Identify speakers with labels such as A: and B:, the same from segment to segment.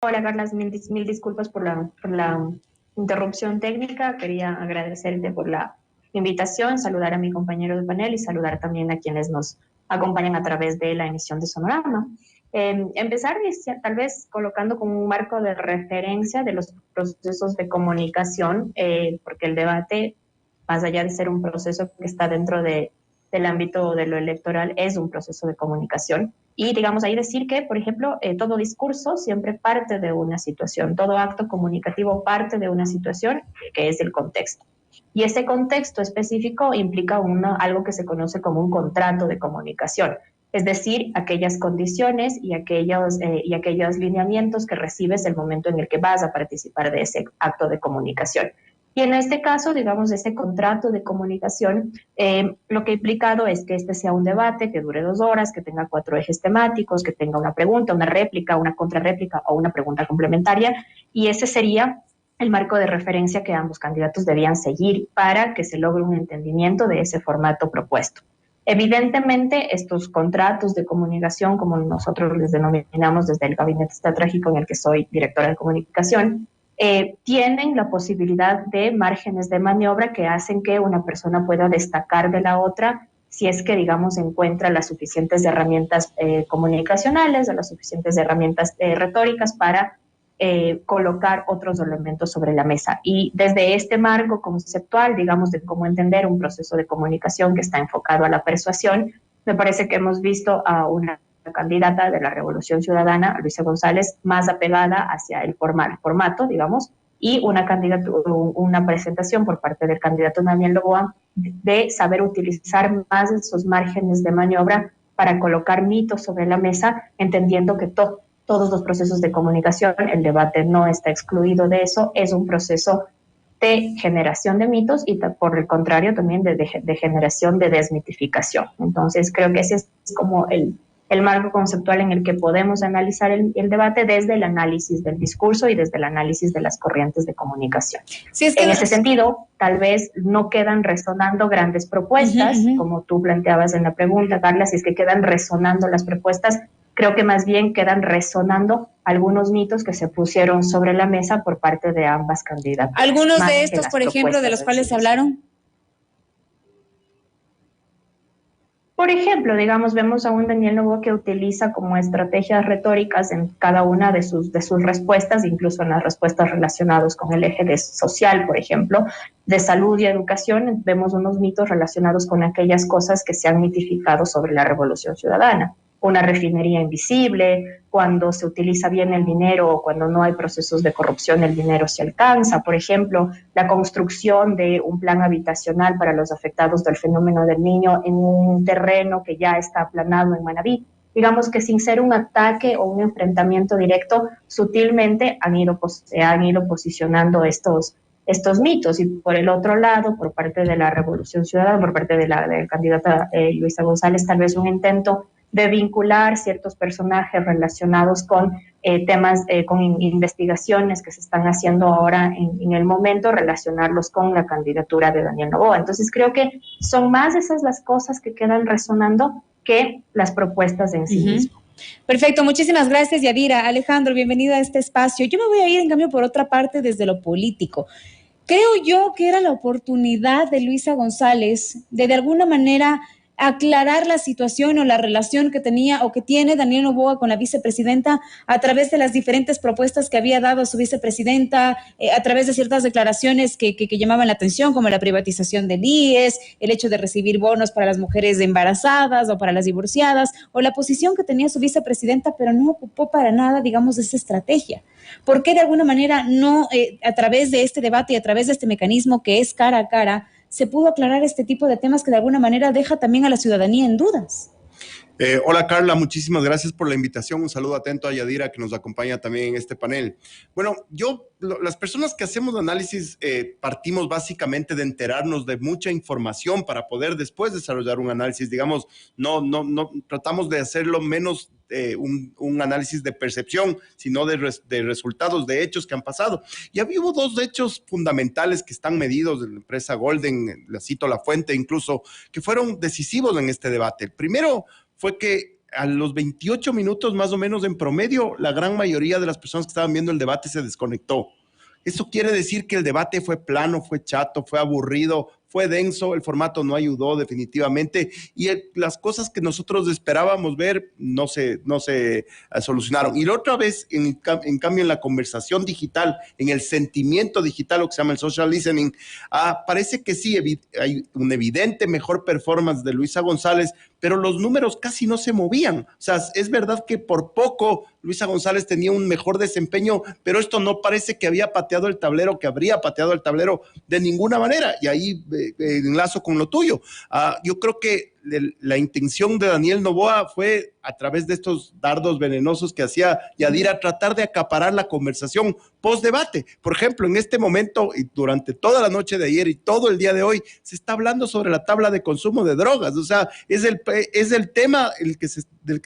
A: Hola Carla, mil disculpas por la interrupción técnica. Quería agradecerte por la invitación, saludar a mi compañero de panel y saludar también a quienes nos acompañan a través de la emisión de Sonorama. Empezar tal vez colocando como un marco de referencia de los procesos de comunicación, porque el debate, más allá de ser un proceso que está dentro del ámbito de lo electoral, es un proceso de comunicación. Y digamos ahí decir que, por ejemplo, todo discurso siempre parte de una situación, todo acto comunicativo parte de una situación que es el contexto. Y ese contexto específico implica algo que se conoce como un contrato de comunicación, es decir, aquellas condiciones y aquellos lineamientos que recibes el momento en el que vas a participar de ese acto de comunicación. Y en este caso, digamos, ese contrato de comunicación, lo que ha implicado es que este sea un debate que dure 2 horas, que tenga 4 ejes temáticos, que tenga una pregunta, una réplica, una contrarréplica o una pregunta complementaria, y ese sería el marco de referencia que ambos candidatos debían seguir para que se logre un entendimiento de ese formato propuesto. Evidentemente, estos contratos de comunicación, como nosotros les denominamos desde el gabinete estratégico en el que soy directora de comunicación, tienen la posibilidad de márgenes de maniobra que hacen que una persona pueda destacar de la otra si es que, digamos, encuentra las suficientes herramientas comunicacionales, las suficientes herramientas retóricas para colocar otros elementos sobre la mesa. Y desde este marco conceptual, digamos, de cómo entender un proceso de comunicación que está enfocado a la persuasión, me parece que hemos visto a una candidata de la Revolución Ciudadana, Luisa González, más apegada hacia el formato, digamos, y una presentación por parte del candidato Daniel Noboa de saber utilizar más esos márgenes de maniobra para colocar mitos sobre la mesa, entendiendo que todos los procesos de comunicación, el debate no está excluido de eso, es un proceso de generación de mitos y por el contrario también de generación de desmitificación. Entonces creo que ese es como el marco conceptual en el que podemos analizar el debate desde el análisis del discurso y desde el análisis de las corrientes de comunicación.
B: Sí, es que
A: en ese sentido, tal vez no quedan resonando grandes propuestas, como tú planteabas en la pregunta, Carla, si es que quedan resonando las propuestas, creo que más bien quedan resonando algunos mitos que se pusieron sobre la mesa por parte de ambas candidaturas.
B: Algunos de estos, por ejemplo, de los cuales hablaron.
A: Por ejemplo, digamos, vemos a un Daniel Noboa que utiliza como estrategias retóricas en cada una de sus respuestas, incluso en las respuestas relacionadas con el eje social, por ejemplo, de salud y educación, vemos unos mitos relacionados con aquellas cosas que se han mitificado sobre la Revolución Ciudadana. Una refinería invisible, cuando se utiliza bien el dinero o cuando no hay procesos de corrupción, el dinero se alcanza. Por ejemplo, la construcción de un plan habitacional para los afectados del fenómeno del Niño en un terreno que ya está aplanado en Manabí. Digamos que sin ser un ataque o un enfrentamiento directo, sutilmente se han ido posicionando estos mitos. Y por el otro lado, por parte de la Revolución Ciudadana, por parte de la candidata Luisa González, tal vez un intento de vincular ciertos personajes relacionados con temas, con investigaciones que se están haciendo ahora en el momento, relacionarlos con la candidatura de Daniel Noboa. Entonces creo que son más esas las cosas que quedan resonando que las propuestas en sí mismas.
B: Perfecto, muchísimas gracias, Yadira. Alejandro, bienvenido a este espacio. Yo me voy a ir, en cambio, por otra parte, desde lo político. Creo yo que era la oportunidad de Luisa González de alguna manera aclarar la situación o la relación que tenía o que tiene Daniel Noboa con la vicepresidenta a través de las diferentes propuestas que había dado a su vicepresidenta, a través de ciertas declaraciones que llamaban la atención, como la privatización del IES, el hecho de recibir bonos para las mujeres embarazadas o para las divorciadas, o la posición que tenía su vicepresidenta, pero no ocupó para nada, digamos, esa estrategia. ¿Por qué de alguna manera no, a través de este debate y a través de este mecanismo que es cara a cara, se pudo aclarar este tipo de temas que de alguna manera deja también a la ciudadanía en dudas?
C: Hola Carla, muchísimas gracias por la invitación. Un saludo atento a Yadira, que nos acompaña también en este panel. Bueno, las personas que hacemos análisis partimos básicamente de enterarnos de mucha información para poder después desarrollar un análisis. Digamos, no tratamos de hacerlo menos un análisis de percepción, sino de resultados, de hechos que han pasado. Y hubo 2 hechos fundamentales que están medidos de la empresa Golden, la cito la fuente incluso, que fueron decisivos en este debate. El primero fue que a los 28 minutos más o menos en promedio, la gran mayoría de las personas que estaban viendo el debate se desconectó. Eso quiere decir que el debate fue plano, fue chato, fue aburrido, fue denso, el formato no ayudó definitivamente y las cosas que nosotros esperábamos ver no se solucionaron. Y la otra vez, en cambio, en la conversación digital, en el sentimiento digital, lo que se llama el social listening, parece que sí, hay un evidente mejor performance de Luisa González, pero los números casi no se movían. O sea, es verdad que por poco Luisa González tenía un mejor desempeño, pero esto no parece que había pateado el tablero, que habría pateado el tablero de ninguna manera. Y ahí enlazo con lo tuyo. Yo creo que la intención de Daniel Noboa fue, a través de estos dardos venenosos que hacía Yadira, tratar de acaparar la conversación post-debate. Por ejemplo, en este momento y durante toda la noche de ayer y todo el día de hoy, se está hablando sobre la tabla de consumo de drogas. O sea, es el tema del que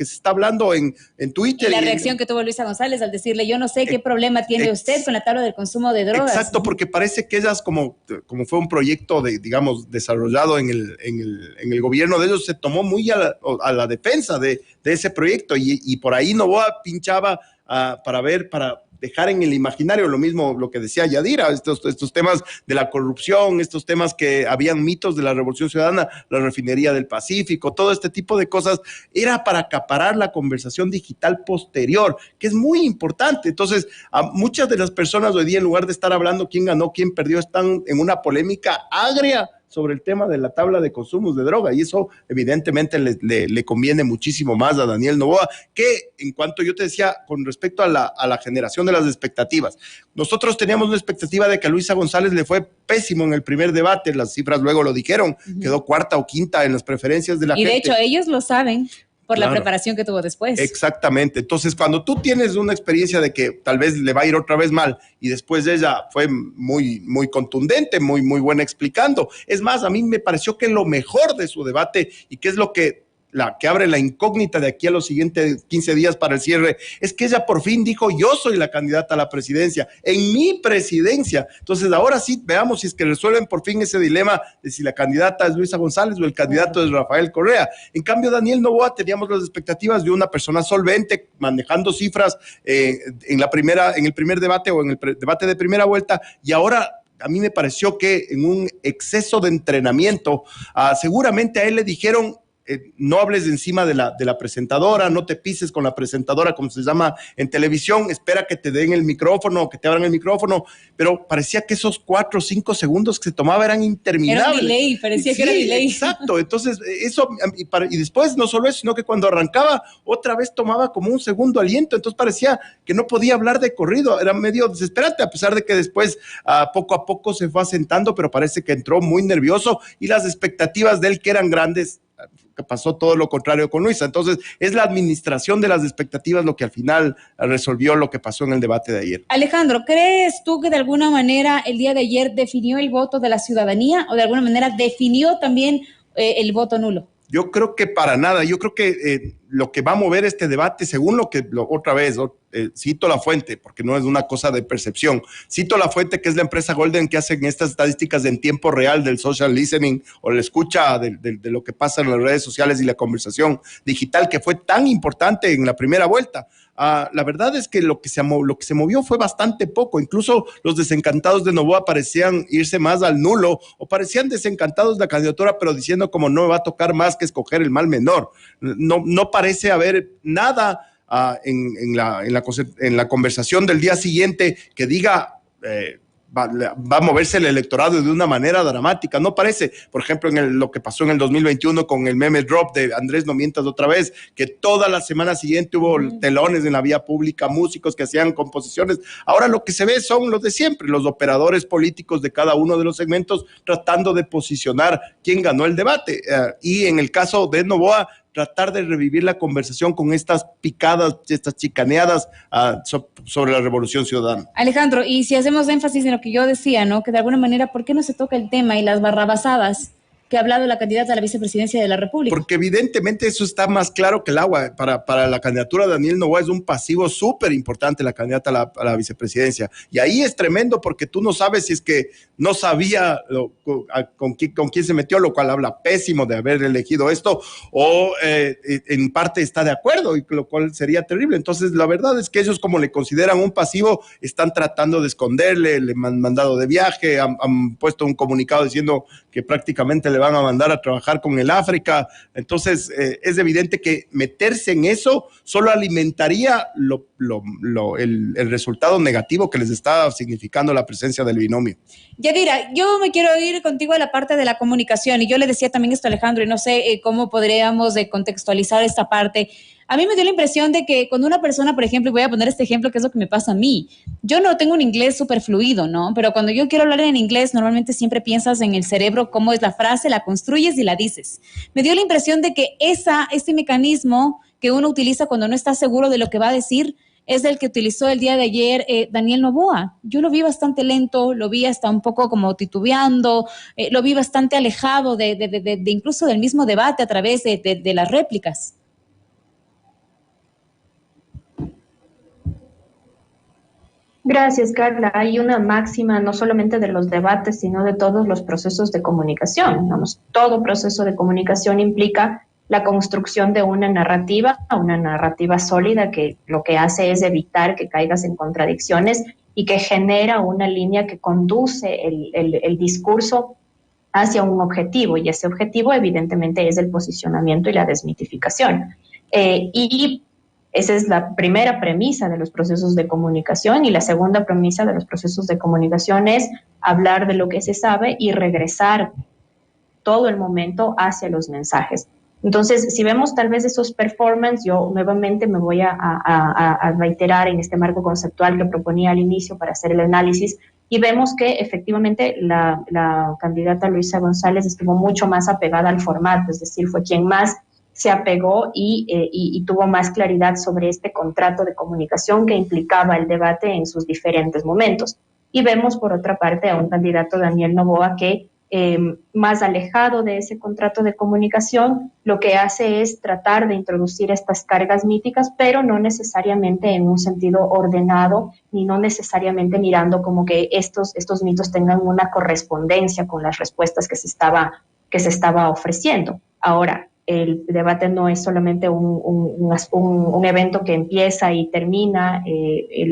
C: se está hablando en Twitter.
B: Y la reacción que tuvo Luisa González al decirle, yo no sé qué problema tiene usted con la tabla del consumo de drogas.
C: Exacto, porque parece que ellas, como fue un proyecto digamos, desarrollado en el gobierno de ellos, se tomó muy a la defensa de ese proyecto y por ahí Noboa pinchaba para dejar en el imaginario lo mismo, lo que decía Yadira, estos temas de la corrupción, estos temas que habían mitos de la Revolución Ciudadana, la refinería del Pacífico, todo este tipo de cosas, era para acaparar la conversación digital posterior, que es muy importante. Entonces, muchas de las personas hoy día, en lugar de estar hablando quién ganó, quién perdió, están en una polémica agria sobre el tema de la tabla de consumos de droga, y eso evidentemente le conviene muchísimo más a Daniel Noboa, que en cuanto yo te decía con respecto a la generación de las expectativas. Nosotros teníamos una expectativa de que a Luisa González le fue pésimo en el primer debate, las cifras luego lo dijeron, quedó cuarta o quinta en las preferencias de la gente.
B: Y de hecho ellos lo saben, por la preparación que tuvo después.
C: Exactamente. Entonces, cuando tú tienes una experiencia de que tal vez le va a ir otra vez mal y después ella fue muy, muy contundente, muy, muy buena explicando. Es más, a mí me pareció que lo mejor de su debate y que es lo que abre la incógnita de aquí a los siguientes 15 días para el cierre, es que ella por fin dijo, yo soy la candidata a la presidencia, en mi presidencia. Entonces, ahora sí, veamos si es que resuelven por fin ese dilema de si la candidata es Luisa González o el candidato es Rafael Correa. En cambio, Daniel Noboa, teníamos las expectativas de una persona solvente, manejando cifras en el primer debate o en el debate de primera vuelta, y ahora a mí me pareció que en un exceso de entrenamiento, seguramente a él le dijeron, no hables encima de la presentadora, no te pises con la presentadora, como se llama en televisión, espera que te den el micrófono, que te abran el micrófono, pero parecía que esos 4 o 5 segundos que se tomaba eran interminables.
B: Era un delay, parecía que era delay.
C: Exacto, entonces eso, y después no solo eso, sino que cuando arrancaba, otra vez tomaba como un segundo aliento, entonces parecía que no podía hablar de corrido, era medio desesperante, a pesar de que después poco a poco se fue asentando, pero parece que entró muy nervioso y las expectativas de él, que eran grandes, que pasó todo lo contrario con Luisa. Entonces, es la administración de las expectativas lo que al final resolvió lo que pasó en el debate de ayer.
B: Alejandro, ¿crees tú que de alguna manera el día de ayer definió el voto de la ciudadanía o de alguna manera definió también el voto nulo?
C: Yo creo que para nada. Yo creo que lo que va a mover este debate, según otra vez, cito la fuente, porque no es una cosa de percepción, cito la fuente que es la empresa Golden que hacen estas estadísticas en tiempo real del social listening o la escucha de lo que pasa en las redes sociales y la conversación digital que fue tan importante en la primera vuelta. La verdad es que lo que se movió fue bastante poco. Incluso los desencantados de Noboa parecían irse más al nulo o parecían desencantados de la candidatura, pero diciendo como no me va a tocar más que escoger el mal menor. No parece haber nada en la conversación del día siguiente que diga va a moverse el electorado de una manera dramática. No parece, por ejemplo, lo que pasó en el 2021 con el meme drop de Andrés no mientas otra vez, que toda la semana siguiente hubo telones en la vía pública, músicos que hacían composiciones. Ahora lo que se ve son los de siempre, los operadores políticos de cada uno de los segmentos tratando de posicionar quién ganó el debate. Y en el caso de Noboa, tratar de revivir la conversación con estas picadas, estas chicaneadas sobre la Revolución Ciudadana.
B: Alejandro, y si hacemos énfasis en lo que yo decía, ¿no? Que de alguna manera, ¿por qué no se toca el tema y las barrabasadas que ha hablado la candidata a la vicepresidencia de la República.
C: Porque evidentemente eso está más claro que el agua. Para la candidatura de Daniel Noboa es un pasivo súper importante la candidata a la vicepresidencia. Y ahí es tremendo porque tú no sabes si es que no sabía con quién se metió, lo cual habla pésimo de haber elegido esto, o en parte está de acuerdo, y lo cual sería terrible. Entonces, la verdad es que ellos, como le consideran un pasivo, están tratando de esconderle, le han mandado de viaje, han puesto un comunicado diciendo que prácticamente le van a mandar a trabajar con el África. Entonces, es evidente que meterse en eso solo alimentaría el resultado negativo que les está significando la presencia del binomio.
B: Yadira, yo me quiero ir contigo a la parte de la comunicación, y yo le decía también esto a Alejandro, y no sé cómo podríamos contextualizar esta parte. A mí me dio la impresión de que cuando una persona, por ejemplo, y voy a poner este ejemplo que es lo que me pasa a mí, yo no tengo un inglés súper fluido, ¿no? Pero cuando yo quiero hablar en inglés, normalmente siempre piensas en el cerebro cómo es la frase, la construyes y la dices. Me dio la impresión de que este mecanismo que uno utiliza cuando no está seguro de lo que va a decir es el que utilizó el día de ayer Daniel Noboa. Yo lo vi bastante lento, lo vi hasta un poco como titubeando, lo vi bastante alejado de incluso del mismo debate a través de las réplicas.
A: Gracias, Carla. Hay una máxima no solamente de los debates, sino de todos los procesos de comunicación. Digamos, todo proceso de comunicación implica la construcción de una narrativa sólida, que lo que hace es evitar que caigas en contradicciones y que genera una línea que conduce el discurso hacia un objetivo, y ese objetivo evidentemente es el posicionamiento y la desmitificación. Y esa es la primera premisa de los procesos de comunicación, y la segunda premisa de los procesos de comunicación es hablar de lo que se sabe y regresar todo el momento hacia los mensajes. Entonces, si vemos tal vez esos performances, yo nuevamente me voy a reiterar en este marco conceptual que proponía al inicio para hacer el análisis, y vemos que efectivamente la candidata Luisa González estuvo mucho más apegada al formato, es decir, fue quien más se apegó y tuvo más claridad sobre este contrato de comunicación que implicaba el debate en sus diferentes momentos. Y vemos, por otra parte, a un candidato, Daniel Noboa, que más alejado de ese contrato de comunicación, lo que hace es tratar de introducir estas cargas míticas, pero no necesariamente en un sentido ordenado, ni no necesariamente mirando como que estos mitos tengan una correspondencia con las respuestas que se estaba ofreciendo. Ahora, el debate no es solamente un evento que empieza y termina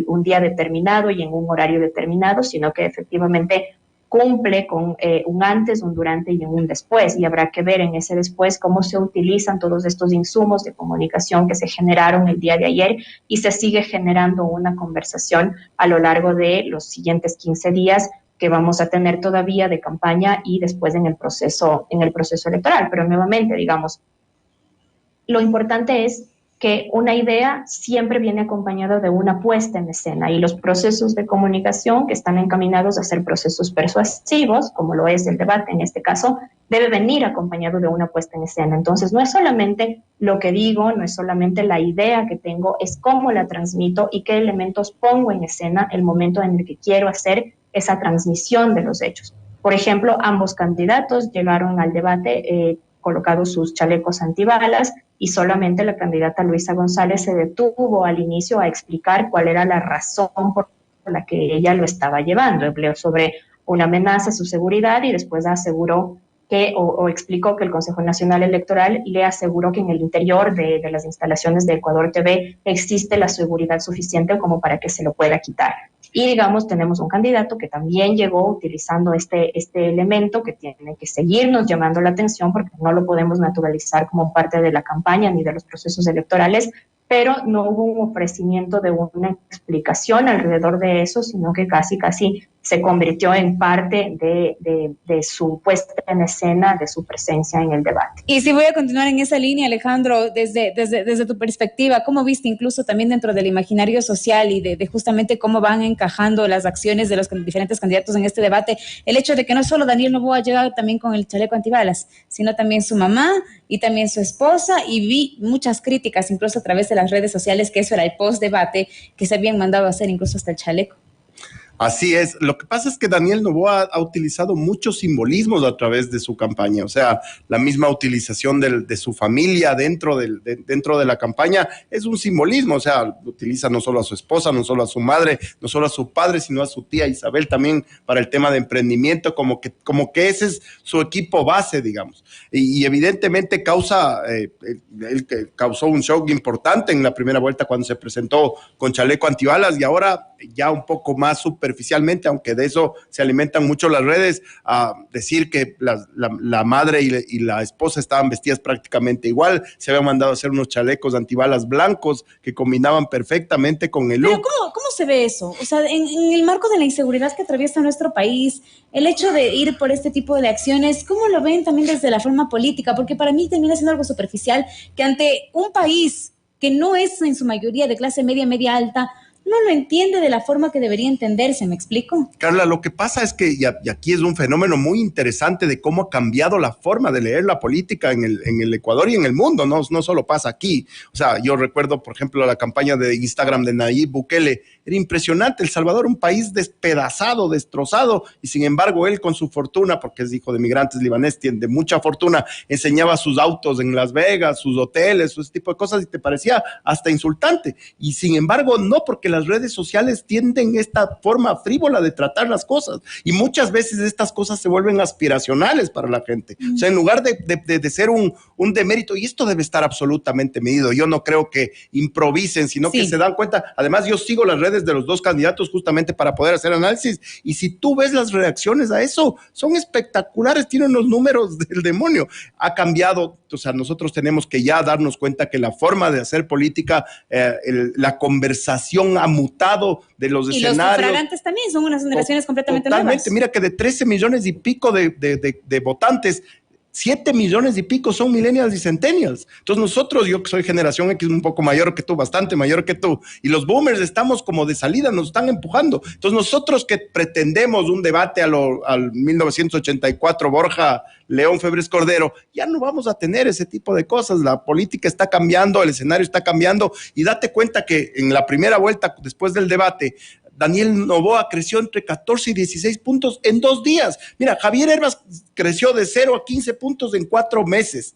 A: un día determinado y en un horario determinado, sino que efectivamente cumple con un antes, un durante y un después, y habrá que ver en ese después cómo se utilizan todos estos insumos de comunicación que se generaron el día de ayer, y se sigue generando una conversación a lo largo de los siguientes 15 días que vamos a tener todavía de campaña y después en el proceso electoral. Pero nuevamente, digamos, lo importante es que una idea siempre viene acompañada de una puesta en escena, y los procesos de comunicación que están encaminados a ser procesos persuasivos, como lo es el debate en este caso, debe venir acompañado de una puesta en escena. Entonces, no es solamente lo que digo, no es solamente la idea que tengo, es cómo la transmito y qué elementos pongo en escena el momento en el que quiero hacer esa transmisión de los hechos. Por ejemplo, ambos candidatos llegaron al debate colocados sus chalecos antibalas, y solamente la candidata Luisa González se detuvo al inicio a explicar cuál era la razón por la que ella lo estaba llevando. Habló sobre una amenaza a su seguridad, y después aseguró o explicó que el Consejo Nacional Electoral le aseguró que en el interior de las instalaciones de Ecuador TV existe la seguridad suficiente como para que se lo pueda quitar. Y digamos, tenemos un candidato que también llegó utilizando este elemento que tiene que seguirnos llamando la atención, porque no lo podemos naturalizar como parte de la campaña ni de los procesos electorales, pero no hubo un ofrecimiento de una explicación alrededor de eso, sino que casi se convirtió en parte de su puesta en escena, de su presencia en el debate.
B: Y si voy a continuar en esa línea, Alejandro, desde tu perspectiva, ¿cómo viste incluso también dentro del imaginario social y de justamente cómo van encajando las acciones de los diferentes candidatos en este debate, el hecho de que no solo Daniel Noboa llega también con el chaleco antibalas, sino también su mamá y también su esposa, y vi muchas críticas incluso a través de las redes sociales que eso era el post-debate, que se habían mandado a hacer incluso hasta el chaleco?
C: Así es. Lo que pasa es que Daniel Noboa ha utilizado muchos simbolismos a través de su campaña. O sea, la misma utilización de su familia dentro de la campaña es un simbolismo. O sea, utiliza no solo a su esposa, no solo a su madre, no solo a su padre, sino a su tía Isabel también para el tema de emprendimiento, como que ese es su equipo base, digamos. Y evidentemente él causó un shock importante en la primera vuelta cuando se presentó con chaleco antibalas y ahora ya un poco más superficialmente, aunque de eso se alimentan mucho las redes, a decir que la madre y la esposa estaban vestidas prácticamente igual, se habían mandado a hacer unos chalecos antibalas blancos que combinaban perfectamente con el look.
B: Pero ¿cómo se ve eso? O sea, en el marco de la inseguridad que atraviesa nuestro país, el hecho de ir por este tipo de acciones, ¿cómo lo ven también desde la forma política? Porque para mí termina siendo algo superficial que ante un país que no es en su mayoría de clase media, media alta, no lo entiende de la forma que debería entenderse, ¿me explico?
C: Carla, lo que pasa es que, y aquí es un fenómeno muy interesante de cómo ha cambiado la forma de leer la política en el Ecuador y en el mundo, no solo pasa aquí. O sea, yo recuerdo, por ejemplo, la campaña de Instagram de Nayib Bukele, era impresionante. El Salvador, un país despedazado, destrozado, y sin embargo él con su fortuna, porque es hijo de migrantes libaneses, de mucha fortuna, enseñaba sus autos en Las Vegas, sus hoteles, ese tipo de cosas, y te parecía hasta insultante. Y sin embargo no, porque las redes sociales tienden esta forma frívola de tratar las cosas, y muchas veces estas cosas se vuelven aspiracionales para la gente. O sea, en lugar de ser un demérito, y esto debe estar absolutamente medido, yo no creo que improvisen, sino que se dan cuenta. Además, yo sigo las redes de los dos candidatos justamente para poder hacer análisis, y si tú ves las reacciones a eso, son espectaculares, tienen los números del demonio. Ha cambiado. O sea, nosotros tenemos que ya darnos cuenta que la forma de hacer política, la conversación ha mutado de los escenarios. Y los
B: sufragantes también son unas generaciones completamente nuevas.
C: Mira que de 13 millones y pico de votantes, 7 millones y pico son millennials y centennials. Entonces nosotros, yo que soy generación X, un poco mayor que tú, bastante mayor que tú, y los boomers estamos como de salida, nos están empujando. Entonces nosotros que pretendemos un debate al 1984 Borja León Febres Cordero, ya no vamos a tener ese tipo de cosas. La política está cambiando, el escenario está cambiando, y date cuenta que en la primera vuelta, después del debate, Daniel Noboa creció entre 14 y 16 puntos en 2 días. Mira, Javier Herbas creció de 0 a 15 puntos en 4 meses.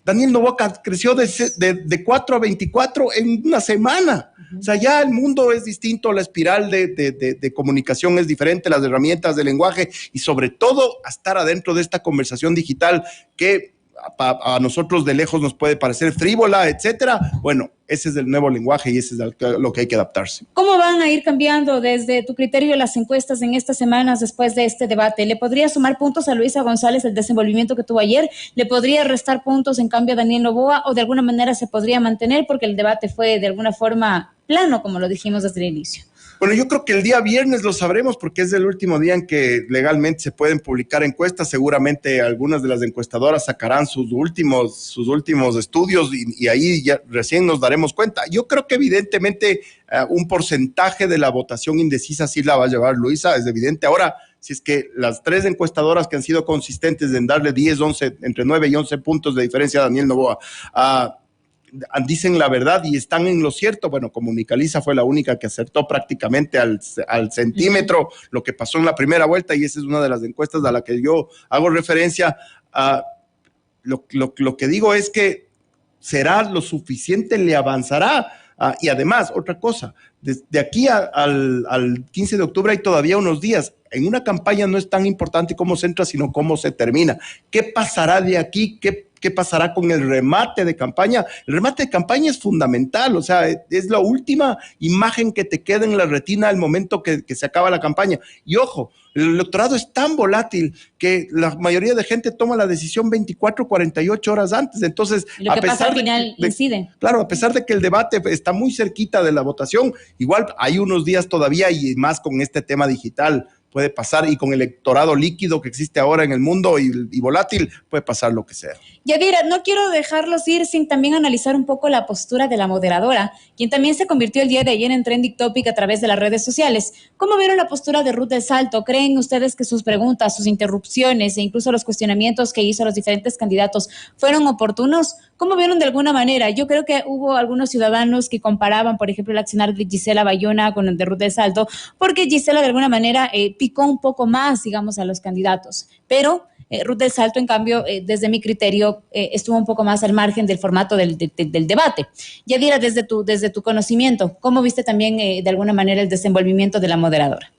C: Daniel Noboa creció de 4 a 24 en una semana. O sea, ya el mundo es distinto, la espiral de comunicación es diferente, las herramientas de lenguaje, y sobre todo a estar adentro de esta conversación digital que a nosotros de lejos nos puede parecer frívola, etcétera. Bueno, ese es el nuevo lenguaje y ese es lo que hay que adaptarse.
B: ¿Cómo van a ir cambiando desde tu criterio las encuestas en estas semanas después de este debate? ¿Le podría sumar puntos a Luisa González el desenvolvimiento que tuvo ayer? ¿Le podría restar puntos en cambio a Daniel Noboa, o de alguna manera se podría mantener porque el debate fue de alguna forma plano, como lo dijimos desde el inicio?
C: Bueno, yo creo que el día viernes lo sabremos porque es el último día en que legalmente se pueden publicar encuestas. Seguramente algunas de las encuestadoras sacarán sus últimos estudios y ahí ya recién nos daremos cuenta. Yo creo que evidentemente un porcentaje de la votación indecisa sí la va a llevar Luisa, es evidente. Ahora, si es que las 3 encuestadoras que han sido consistentes en darle 10, 11, entre 9 y 11 puntos de diferencia a Daniel Noboa, dicen la verdad y están en lo cierto. Bueno, Comunicaliza fue la única que acertó prácticamente al centímetro lo que pasó en la primera vuelta, y esa es una de las encuestas a la que yo hago referencia. Lo que digo es que será lo suficiente, le avanzará. Y además, otra cosa, desde aquí al 15 de octubre hay todavía unos días. En una campaña no es tan importante cómo se entra, sino cómo se termina. ¿Qué pasará de aquí? ¿Qué pasará con el remate de campaña? El remate de campaña es fundamental, o sea, es la última imagen que te queda en la retina al momento que se acaba la campaña. Y ojo, el electorado es tan volátil que la mayoría de gente toma la decisión 24, 48 horas antes. Entonces,
B: lo que pasa al final incide.
C: Claro, a pesar de que el debate está muy cerquita de la votación, igual hay unos días todavía, y más con este tema digital, puede pasar, y con el electorado líquido que existe ahora en el mundo y volátil, puede pasar lo que sea.
B: Yadira, no quiero dejarlos ir sin también analizar un poco la postura de la moderadora, quien también se convirtió el día de ayer en trending topic a través de las redes sociales. ¿Cómo vieron la postura de Ruth del Salto? ¿Creen ustedes que sus preguntas, sus interrupciones e incluso los cuestionamientos que hizo a los diferentes candidatos fueron oportunos? ¿Cómo vieron de alguna manera? Yo creo que hubo algunos ciudadanos que comparaban, por ejemplo, el accionar de Gisela Bayona con el de Ruth del Salto, porque Gisela de alguna manera picó un poco más, digamos, a los candidatos. Pero Ruth del Salto, en cambio, desde mi criterio, estuvo un poco más al margen del formato del debate. Yadira, desde tu conocimiento, ¿cómo viste también de alguna manera el desenvolvimiento de la moderadora?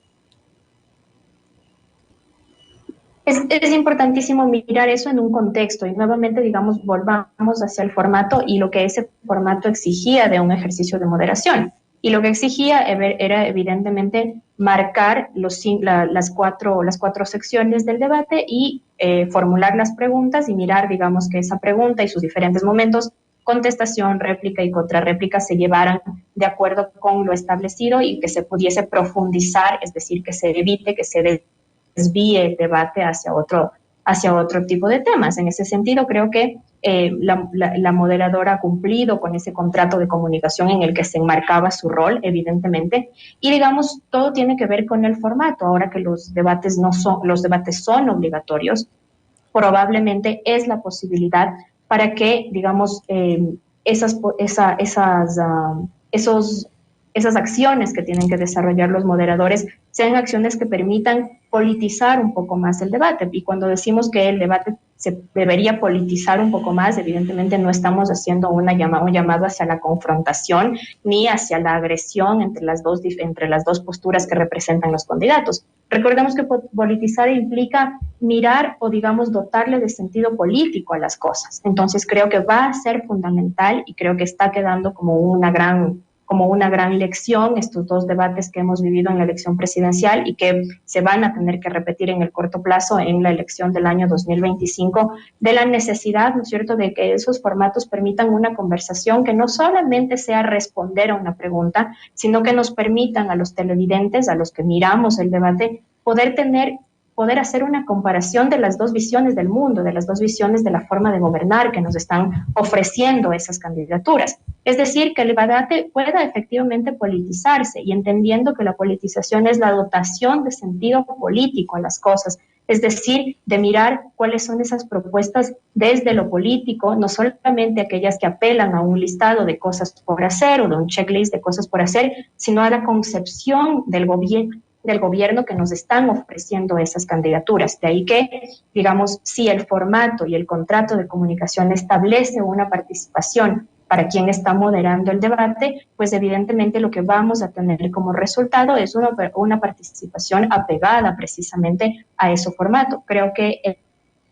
A: Es importantísimo mirar eso en un contexto y nuevamente, digamos, volvamos hacia el formato y lo que ese formato exigía de un ejercicio de moderación. Y lo que exigía era evidentemente marcar las cuatro secciones del debate y formular las preguntas y mirar, digamos, que esa pregunta y sus diferentes momentos, contestación, réplica y contrarréplica, se llevaran de acuerdo con lo establecido y que se pudiese profundizar, es decir, que se evite que se desvíe el debate hacia otro tipo de temas. En ese sentido, creo que la moderadora ha cumplido con ese contrato de comunicación en el que se enmarcaba su rol, evidentemente, y digamos, todo tiene que ver con el formato. Ahora que los debates son obligatorios, probablemente es la posibilidad para que, digamos, esas acciones que tienen que desarrollar los moderadores sean acciones que permitan politizar un poco más el debate. Y cuando decimos que el debate se debería politizar un poco más, evidentemente no estamos haciendo un llamado hacia la confrontación ni hacia la agresión entre las dos posturas que representan los candidatos. Recordemos que politizar implica mirar o, digamos, dotarle de sentido político a las cosas. Entonces creo que va a ser fundamental y creo que está quedando como una gran lección estos dos debates que hemos vivido en la elección presidencial y que se van a tener que repetir en el corto plazo en la elección del año 2025, de la necesidad, ¿no es cierto?, de que esos formatos permitan una conversación que no solamente sea responder a una pregunta, sino que nos permitan a los televidentes, a los que miramos el debate, poder hacer una comparación de las dos visiones del mundo, de las dos visiones de la forma de gobernar que nos están ofreciendo esas candidaturas. Es decir, que el debate pueda efectivamente politizarse y entendiendo que la politización es la dotación de sentido político a las cosas, es decir, de mirar cuáles son esas propuestas desde lo político, no solamente aquellas que apelan a un listado de cosas por hacer o de un checklist de cosas por hacer, sino a la concepción del gobierno que nos están ofreciendo esas candidaturas. De ahí que, digamos, si el formato y el contrato de comunicación establece una participación para quien está moderando el debate, pues evidentemente lo que vamos a tener como resultado es una participación apegada precisamente a ese formato. Creo que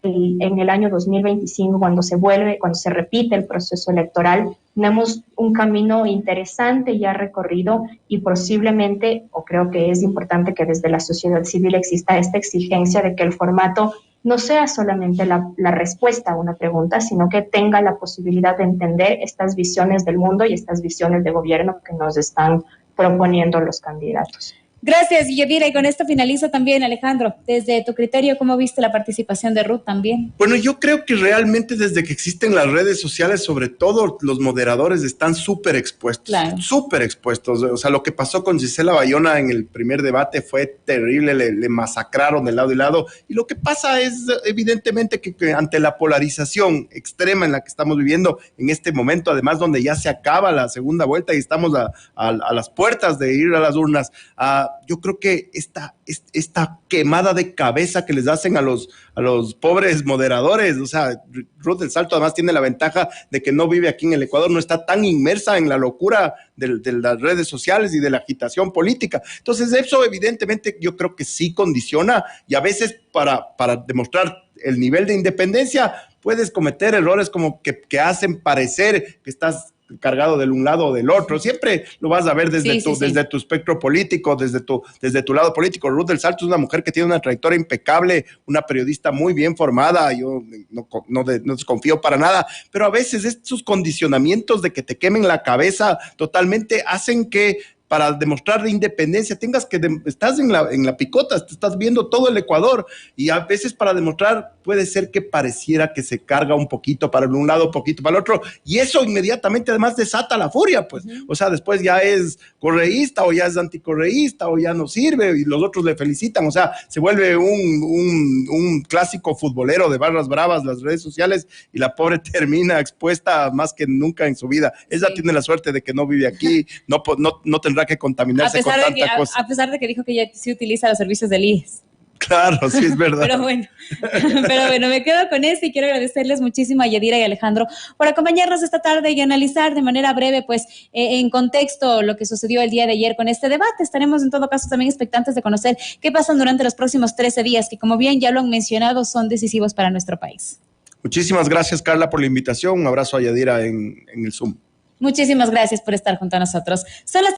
A: en el año 2025, cuando se repite el proceso electoral, tenemos un camino interesante ya recorrido y posiblemente, o creo que es importante que desde la sociedad civil exista esta exigencia de que el formato no sea solamente la respuesta a una pregunta, sino que tenga la posibilidad de entender estas visiones del mundo y estas visiones de gobierno que nos están proponiendo los candidatos.
B: Gracias, Yadira, y con esto finalizo también, Alejandro. Desde tu criterio, ¿cómo viste la participación de Ruth también?
C: Bueno, yo creo que realmente desde que existen las redes sociales, sobre todo los moderadores están súper expuestos,
B: claro,
C: súper expuestos. O sea, lo que pasó con Gisela Bayona en el primer debate fue terrible, le masacraron de lado y lado. Y lo que pasa es evidentemente que ante la polarización extrema en la que estamos viviendo en este momento, además donde ya se acaba la segunda vuelta y estamos a las puertas de ir a las urnas, yo creo que esta quemada de cabeza que les hacen a los pobres moderadores, o sea, Ruth del Salto además tiene la ventaja de que no vive aquí en el Ecuador, no está tan inmersa en la locura de las redes sociales y de la agitación política. Entonces eso evidentemente yo creo que sí condiciona y a veces para demostrar el nivel de independencia puedes cometer errores como que hacen parecer que estás cargado de un lado o del otro. Siempre lo vas a ver desde tu espectro político, desde tu lado político. Ruth del Salto es una mujer que tiene una trayectoria impecable, una periodista muy bien formada. Yo no desconfío para nada, pero a veces estos condicionamientos de que te quemen la cabeza totalmente hacen que para demostrar independencia, estás en la picota, te estás viendo todo el Ecuador, y a veces para demostrar puede ser que pareciera que se carga un poquito para un lado, un poquito para el otro, y eso inmediatamente además desata la furia, pues. O sea, después ya es correísta o ya es anticorreísta o ya no sirve y los otros le felicitan, o sea, se vuelve un clásico futbolero de barras bravas, las redes sociales, y la pobre termina expuesta más que nunca en su vida. Ella tiene la suerte de que no vive aquí, no tendrá que contaminarse con tanta cosa.
B: A pesar de que dijo que ya sí utiliza los servicios del IES.
C: Claro, sí es verdad.
B: Pero bueno, me quedo con esto y quiero agradecerles muchísimo a Yadira y Alejandro por acompañarnos esta tarde y analizar de manera breve, pues, en contexto lo que sucedió el día de ayer con este debate. Estaremos en todo caso también expectantes de conocer qué pasa durante los próximos 13 días, que como bien ya lo han mencionado, son decisivos para nuestro país.
C: Muchísimas gracias, Carla, por la invitación. Un abrazo a Yadira en el Zoom.
B: Muchísimas gracias por estar junto a nosotros. Son las